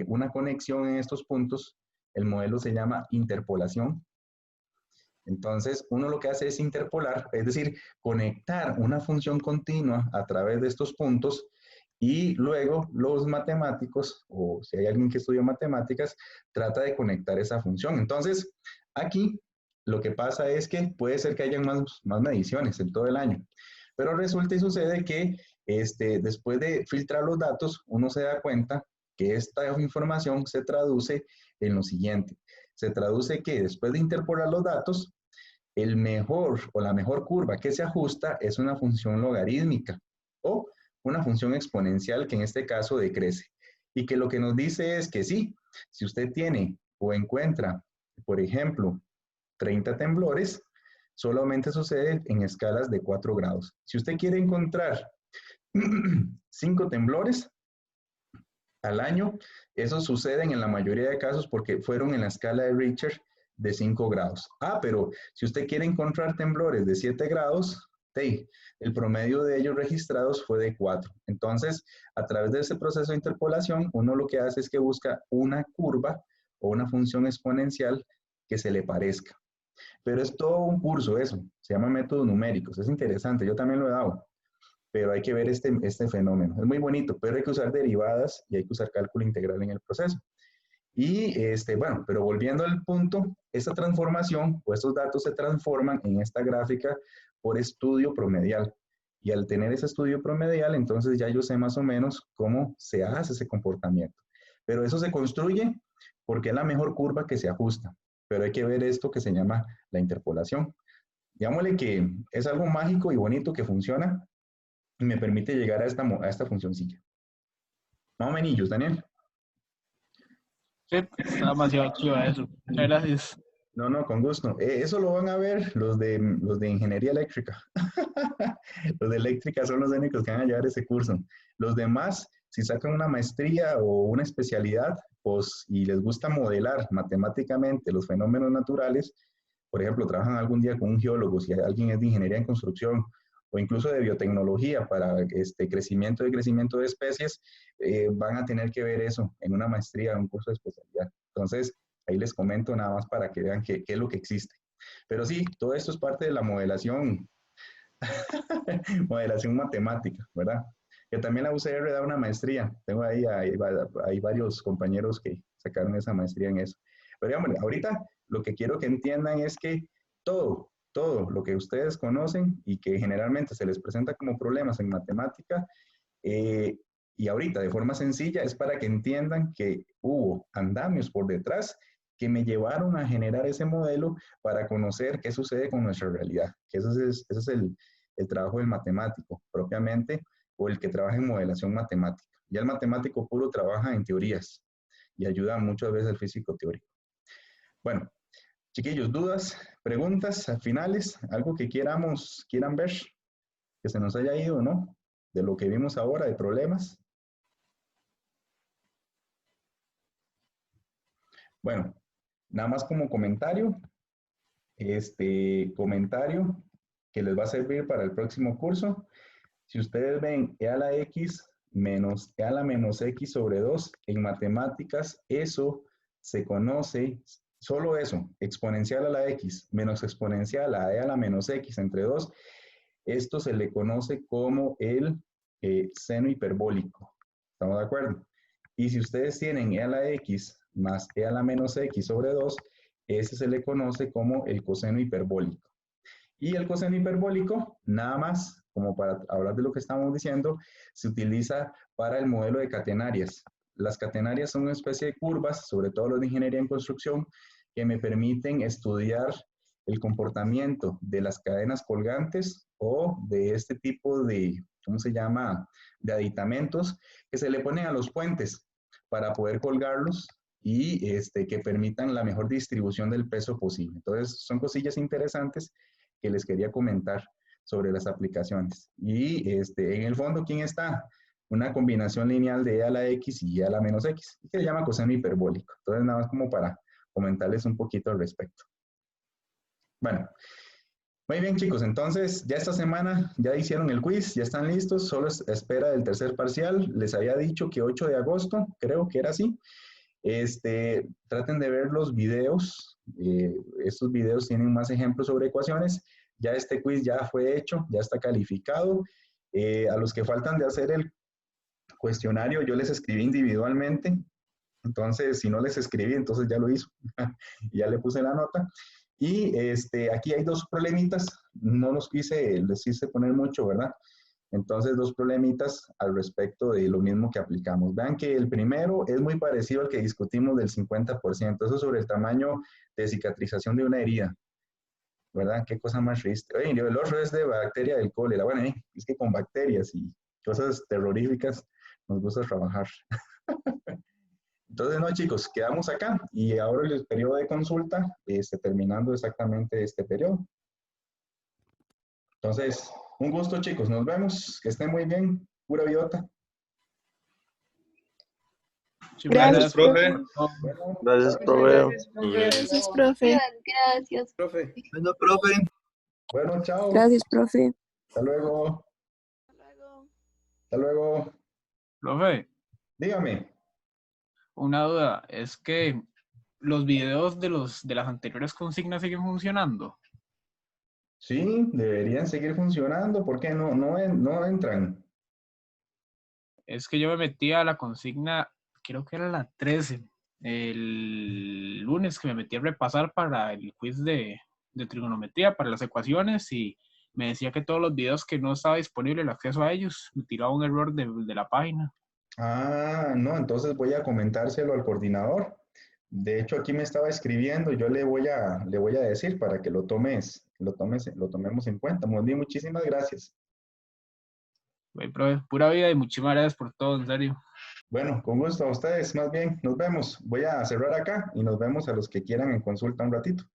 A: una conexión en estos puntos El modelo se llama interpolación. Entonces, uno lo que hace es interpolar, es decir, conectar una función continua a través de estos puntos y luego los matemáticos, o si hay alguien que estudia matemáticas, trata de conectar esa función. Entonces, aquí lo que pasa es que puede ser que haya más mediciones en todo el año, pero resulta y sucede que después de filtrar los datos, uno se da cuenta que esta información se traduce en lo siguiente. Se traduce que después de interpolar los datos, el mejor o la mejor curva que se ajusta es una función logarítmica o una función exponencial que en este caso decrece. Y que lo que nos dice es que sí, si usted tiene o encuentra, por ejemplo, 30 temblores, solamente sucede en escalas de 4 grados. Si usted quiere encontrar 5 temblores al año, eso sucede en la mayoría de casos porque fueron en la escala de Richter de 5 grados. Pero si usted quiere encontrar temblores de 7 grados, el promedio de ellos registrados fue de 4. Entonces, a través de ese proceso de interpolación, uno lo que hace es que busca una curva o una función exponencial que se le parezca. Pero es todo un curso eso, se llama métodos numéricos, es interesante, yo también lo he dado, pero hay que ver este fenómeno, es muy bonito, pero hay que usar derivadas y hay que usar cálculo integral en el proceso. Y bueno, pero volviendo al punto, esta transformación o estos datos se transforman en esta gráfica por estudio promedial. Y al tener ese estudio promedial, entonces ya yo sé más o menos cómo se hace ese comportamiento. Pero eso se construye porque es la mejor curva que se ajusta. Pero hay que ver esto que se llama la interpolación. Digámosle que es algo mágico y bonito que funciona y me permite llegar a esta funcioncilla. Más o menos, Daniel.
I: Sí, está demasiado chido eso. Muchas gracias.
A: No, con gusto. Eso lo van a ver los de ingeniería eléctrica. Los de eléctrica son los únicos que van a llevar ese curso. Los demás, si sacan una maestría o una especialidad, pues, y les gusta modelar matemáticamente los fenómenos naturales, por ejemplo, trabajan algún día con un geólogo, si alguien es de ingeniería en construcción, o incluso de biotecnología para crecimiento de especies, van a tener que ver eso en una maestría, un curso de especialidad. Entonces, ahí les comento nada más para que vean qué es lo que existe. Pero sí, todo esto es parte de la modelación, modelación matemática, ¿verdad? Que también la UCR da una maestría. Tengo ahí varios compañeros que sacaron esa maestría en eso. Pero digamos, ahorita lo que quiero que entiendan es que todo lo que ustedes conocen y que generalmente se les presenta como problemas en matemática, y ahorita de forma sencilla es para que entiendan que hubo andamios por detrás que me llevaron a generar ese modelo para conocer qué sucede con nuestra realidad. Que ese es el trabajo del matemático propiamente, o el que trabaja en modelación matemática. Ya el matemático puro trabaja en teorías y ayuda muchas veces al físico teórico. Bueno, chiquillos, dudas, preguntas, finales, algo que quieran ver, que se nos haya ido, ¿no? De lo que vimos ahora, de problemas. Bueno, nada más como comentario, comentario que les va a servir para el próximo curso. Si ustedes ven e a la x menos e a la menos x sobre 2 en matemáticas, eso se conoce, solo eso, exponencial a la x menos exponencial a e a la menos x entre 2, esto se le conoce como el seno hiperbólico. ¿Estamos de acuerdo? Y si ustedes tienen e a la x más e a la menos x sobre 2, ese se le conoce como el coseno hiperbólico. Y el coseno hiperbólico, nada más, como para hablar de lo que estamos diciendo, se utiliza para el modelo de catenarias. Las catenarias son una especie de curvas, sobre todo los de ingeniería en construcción, que me permiten estudiar el comportamiento de las cadenas colgantes o de este tipo de, ¿cómo se llama?, de aditamentos que se le ponen a los puentes para poder colgarlos y que permitan la mejor distribución del peso posible. Entonces, son cosillas interesantes que les quería comentar sobre las aplicaciones. Y en el fondo, ¿quién está? Una combinación lineal de e a la x y e a la menos x, que se llama coseno hiperbólico. Entonces, nada más como para comentarles un poquito al respecto. Bueno, muy bien, chicos. Entonces, ya esta semana ya hicieron el quiz, ya están listos, solo es espera del tercer parcial. Les había dicho que 8 de agosto, creo que era así. Traten de ver los videos. Estos videos tienen más ejemplos sobre ecuaciones. Ya este quiz ya fue hecho, ya está calificado. A los que faltan de hacer el cuestionario, yo les escribí individualmente. Entonces, si no les escribí, entonces ya lo hizo. Y ya le puse la nota. Y aquí hay dos problemitas. No les quise poner mucho, ¿verdad? Entonces, dos problemitas al respecto de lo mismo que aplicamos. Vean que el primero es muy parecido al que discutimos del 50%. Eso sobre el tamaño de cicatrización de una herida. ¿Verdad? Qué cosa más triste. Oye, el otro es de bacteria del cólera. Bueno, es que con bacterias y cosas terroríficas nos gusta trabajar. Entonces, no, chicos, quedamos acá. Y ahora el periodo de consulta, terminando exactamente este periodo. Entonces, un gusto, chicos. Nos vemos. Que estén muy bien. Pura biota.
B: Gracias, profe.
A: Bueno,
F: Gracias, profe.
C: Gracias, profe.
J: Gracias.
K: Profe.
G: Bueno, profe.
A: bueno, chao.
C: Gracias, profe.
A: Hasta luego. Hasta luego.
I: Profe,
A: Dígame.
I: una duda, es que los videos de las anteriores consignas siguen funcionando.
A: Sí, deberían seguir funcionando. ¿Por qué no entran?
I: Es que yo me metí a la consigna, creo que era la 13, el lunes que me metí a repasar para el quiz de trigonometría, para las ecuaciones, y me decía que todos los videos que no estaba disponible el acceso a ellos, me tiraba un error de la página.
A: Ah, no, entonces voy a comentárselo al coordinador. De hecho, aquí me estaba escribiendo, yo le voy a decir para que lo tomemos en cuenta. Muy bien, muchísimas gracias.
I: Güey, profe, pura vida y muchísimas gracias por todo, en serio.
A: Bueno, con gusto a ustedes, más bien, nos vemos. Voy a cerrar acá y nos vemos a los que quieran en consulta un ratito.